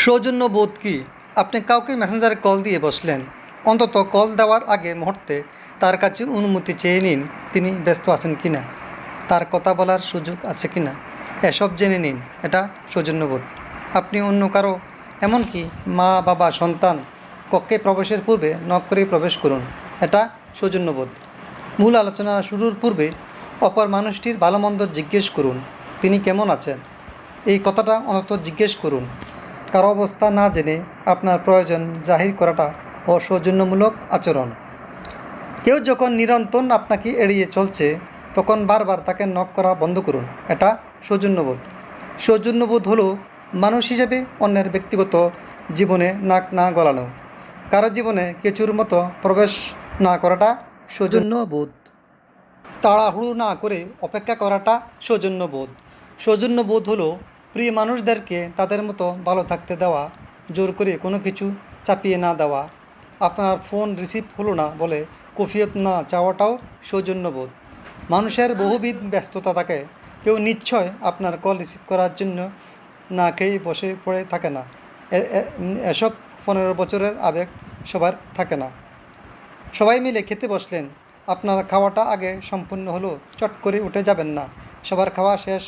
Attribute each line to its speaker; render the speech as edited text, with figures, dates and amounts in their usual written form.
Speaker 1: সৌজন্যবোধ কি? আপনি কাউকে মেসেঞ্জারে কল দিয়ে বসলেন, অন্তত কল দেওয়ার আগে মুহূর্তে তার কাছে অনুমতি চেয়ে নিন তিনি ব্যস্ত আছেন কি না, তার কথা বলার সুযোগ আছে কি না, এসব জেনে নিন। এটা সৌজন্যবোধ। আপনি অন্য কারো, এমনকি মা বাবা সন্তান কক্ষে প্রবেশের পূর্বে নক করে প্রবেশ করুন। এটা সৌজন্যবোধ। মূল আলোচনা শুরুর পূর্বে অপর মানুষটির ভালো মন্দ জিজ্ঞেস করুন। তিনি কেমন আছেন, এই কথাটা অন্তত জিজ্ঞেস করুন। কারো অবস্থা না জেনে আপনার প্রয়োজন জাহির করাটা অসৌজন্যমূলক আচরণ। কেউ যখন নিরন্তর আপনাকে এড়িয়ে চলছে, তখন বারবার তাকে নক করা বন্ধ করুন। এটা সৌজন্যবোধ। সৌজন্যবোধ হলো মানুষ হিসেবে অন্যের ব্যক্তিগত জীবনে নাক না গলানো, কারো জীবনে কেঁচুর মতো প্রবেশ না করাটা সৌজন্যবোধ। তাড়াহুড়ো না করে অপেক্ষা করাটা সৌজন্যবোধ। সৌজন্যবোধ হলো প্রিয় মানুষদেরকে তাদের মতো ভালো থাকতে দেওয়া, জোর করে কোনো কিছু চাপিয়ে না দেওয়া। আপনার ফোন রিসিভ হলো না বলে কফিয়ত না চাওয়াটাও সৌজন্যবোধ। মানুষের বহুবিধ ব্যস্ততা থাকে, কেউ নিশ্চয় আপনার কল রিসিভ করার জন্য না খেয়ে বসে পড়ে থাকে না। এসব 15 বছরের আবেগ সবার থাকে না। সবাই মিলে খেতে বসলেন, আপনার খাওয়াটা আগে সম্পূর্ণ হলো, চট করে উঠে যাবেন না। সবার খাওয়া শেষ